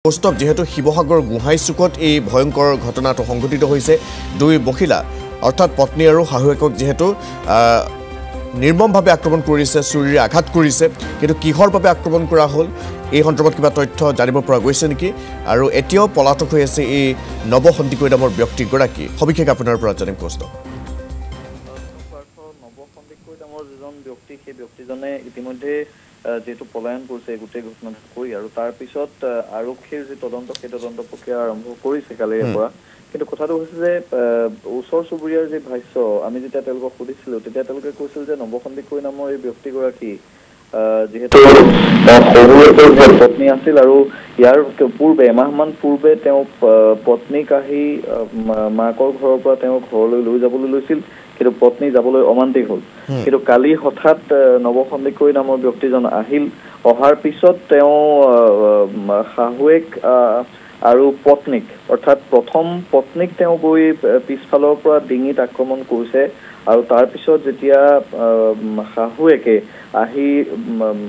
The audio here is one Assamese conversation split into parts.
কৌস্তৱ যেহেতু শিৱসাগৰ গোহাঁইচুকত এই ভয়ংকৰ ঘটনাটো সংঘটিত হৈছে দুই মহিলা অৰ্থাৎ পত্নী আৰু শাহুৱেকক যেহেতু নিৰ্মমভাৱে আক্ৰমণ কৰিছে চুৰিৰে আঘাত কৰিছে কিন্তু কিহৰ বাবে আক্ৰমণ কৰা হ'ল এই সন্দৰ্ভত কিবা তথ্য জানিব পৰা গৈছে নেকি আৰু এতিয়াও পলাতক হৈ আছে এই নৱ সন্দিকৈ নামৰ ব্যক্তিগৰাকী সবিশেষ আপোনাৰ পৰা জানিম কৌস্তৱ নৱ সন্দিকৈ নামৰ যিজন ব্যক্তি সেই ব্যক্তিজনে ইতিমধ্যে যেহেতু পলায়ন কৰিছে গোটেই ঘটনাটো কৈ আৰু তাৰ পিছত আৰক্ষীৰ যে তদন্ত সেই তদন্ত প্ৰক্ৰিয়া আৰম্ভ কৰিছে কালিৰ পৰা কিন্তু কথাটো হৈছে যে ওচৰ চুবুৰীয়াৰ যে ভাষ্য আমি যেতিয়া তেওঁলোকক সুধিছিলো তেতিয়া তেওঁলোকে কৈছিল যে নৱ সন্দিকৈ নামৰ এই ব্যক্তিগৰাকী যেহেতু সৰু পত্নী আছিল আৰু ইয়াৰ পূৰ্বে এমাহমান পূৰ্বে তেওঁ পত্নীক আহি মাকৰ ঘৰৰ পৰা তেওঁ ঘৰলৈ লৈ যাবলৈ লৈছিল কিন্তু পত্নী যাবলৈ অমান্তিক হ'ল কিন্তু কালি হঠাৎ নৱ সন্দিকৈ নামৰ ব্যক্তিজন আহিল অহাৰ পিছত তেওঁ শাহুৱেক আৰু পত্নীক অৰ্থাৎ প্ৰথম পত্নীক তেওঁ গৈ পিছফালৰ পৰা ডিঙিত আক্ৰমণ কৰিছে আৰু তাৰ পিছত যেতিয়া শাহুৱেকে আহি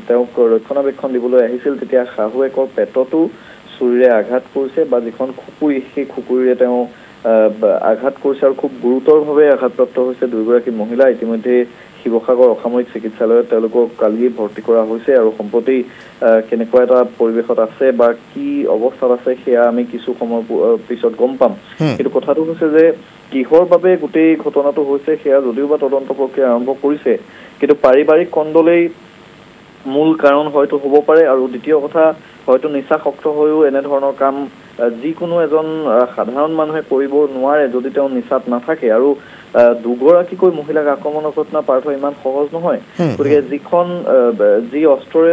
তেওঁক ৰক্ষণাবেক্ষণ দিবলৈ আহিছিল তেতিয়া শাহুৱেকৰ পেটতো চুৰিৰে আঘাত কৰিছে বা যিখন খুকুৰি সেই খুকুৰিৰে তেওঁ আঘাত কৰিছে আৰু খুব গুৰুতৰভাৱে আঘাতপ্ৰাপ্ত হৈছে দুয়োগৰাকী মহিলা ইতিমধ্যে শিৱসাগৰ অসামৰিক চিকিৎসালয়ত তেওঁলোকক কালি ভৰ্তি কৰা হৈছে আৰু সম্প্ৰতি কেনেকুৱা এটা পৰিৱেশত আছে বা কি অৱস্থাত আছে সেয়া আমি কিছু সময় পিছত গম পাম কিন্তু কথাটো হৈছে যে কিহৰ বাবে গোটেই ঘটনাটো হৈছে সেয়া যদিও বা তদন্ত প্ৰক্ৰিয়া আৰম্ভ কৰিছে কিন্তু পাৰিবাৰিক কণ্ডলেই মূল কাৰণ হয়তো হ'ব পাৰে আৰু দ্বিতীয় কথা হয়তো নিচাসক্ত হৈও এনেধৰণৰ কাম যিকোনো এজন সাধাৰণ মানুহে কৰিব নোৱাৰে যদি তেওঁ নিচাত নাথাকে আৰু দুগৰাকীকৈ মহিলাক আক্ৰমণৰ ঘটনা পাৰ্থ ইমান সহজ নহয় গতিকে যি অস্ত্ৰৰে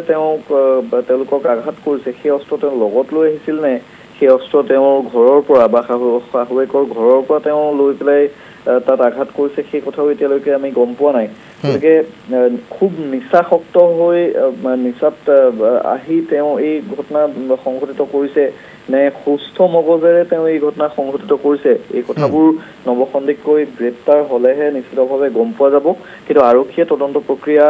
তেওঁলোকক আঘাত কৰিছে সেই অস্ত্ৰ তেওঁ লগত লৈ আহিছিল নে সেই অস্ত্ৰ তেওঁৰ ঘৰৰ পৰা বা শাহুৱেকৰ ঘৰৰ পৰা তেওঁ লৈ পেলাই তাত আঘাত কৰিছে সেই কথাও এতিয়ালৈকে আমি গম পোৱা নাই গতিকে খুব নিচাসক্ত হৈ নিচাত আহি তেওঁ এই ঘটনা সংঘটিত কৰিছে নে সুস্থ মগজেৰে তেওঁ এই ঘটনা সংঘটিত কৰিছে এই কথাবোৰ নৱ সন্দিকৈ গ্ৰেপ্তাৰ হলেহে নিশ্চিতভাৱে গম পোৱা যাব কিন্তু আৰক্ষীয়ে তদন্ত প্ৰক্ৰিয়া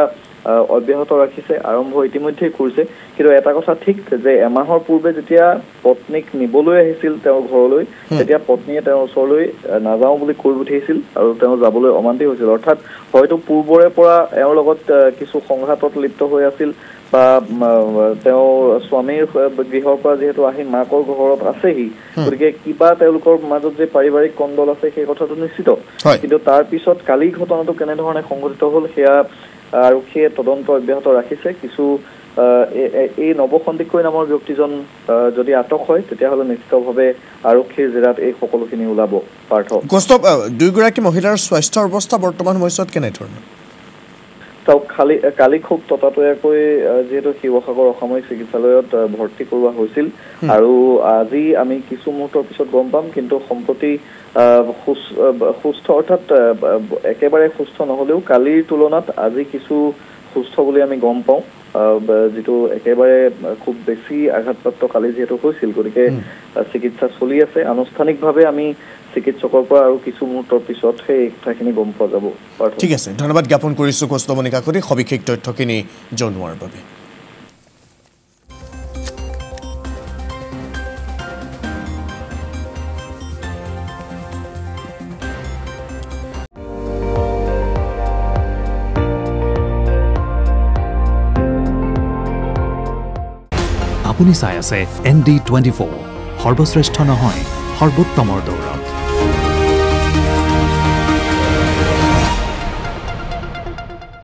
অব্যাহত ৰাখিছে আৰম্ভ ইতিমধ্যেই কৰিছে কিন্তু এটা কথা ঠিক যে এমাহৰ পূৰ্বে যেতিয়া পত্নীক নিবলৈ আহিছিল তেওঁৰ ঘৰলৈ তেতিয়া পত্নীয়ে তেওঁৰ ওচৰলৈ নাযাওঁ বুলি কৈ পঠিয়াইছিল আৰু তেওঁ যাবলৈ অমান্তি হৈছিল অৰ্থাৎ হয়তো পূৰ্বৰে পৰা এওঁৰ লগত কিছু সংঘাতত লিপ্ত হৈ আছিল বা তেওঁৰ স্বামীৰ গৃহৰ পৰা যিহেতু আহি মাকৰ ঘৰত আছেহি গতিকে কিবা তেওঁলোকৰ মাজত যে পাৰিবাৰিক কণ্ডল আছে সেই কথাটো নিশ্চিত কিন্তু তাৰ পিছত কালি ঘটনাটো কেনেধৰণে সংঘটিত হ'ল সেয়া আৰক্ষীয়ে তদন্ত অব্যাহত ৰাখিছে কিছু এই নৱ সন্দিকৈ নামৰ ব্যক্তিজন যদি আটক হয় তেতিয়াহ'লে নিশ্চিতভাৱে আৰক্ষীৰ জেৰাত এই সকলোখিনি ওলাব পাৰ্থ কৌস্তৱ দুয়োগৰাকী মহিলাৰ স্বাস্থ্যৰ অৱস্থা বৰ্তমান সময়ত কেনেধৰণৰ কালি খুব ততাতৈয়াকৈ যিহেতু শিৱসাগৰ অসামৰিক চিকিৎসালয়ত ভৰ্তি কৰোৱা হৈছিল আৰু আজি আমি কিছু মুহূৰ্তৰ পিছত গম পাম কিন্তু সম্প্ৰতি সুস্থ অৰ্থাৎ একেবাৰে সুস্থ নহলেও কালিৰ তুলনাত আজি কিছু সুস্থ বুলি আমি গম পাওঁ যিটো একেবাৰে খুব বেছি আঘাতপ্ৰাপ্ত কালি যিহেতু হৈছিল গতিকে চিকিৎসা চলি আছে আনুষ্ঠানিকভাৱে আমি চিকিৎসকৰ পৰা আৰু কিছু মুহূৰ্তৰ পিছত সেই কথাখিনি গম পোৱা যাব ঠিক আছে ধন্যবাদ জ্ঞাপন কৰিছো কৌস্তৱমণি কাকতি সবিশেষ তথ্যখিনি জনোৱাৰ বাবে আপুনি চাই আছে ND24 সৰ্বশ্ৰেষ্ঠ নহয় সৰ্বোত্তমৰ দৌৰ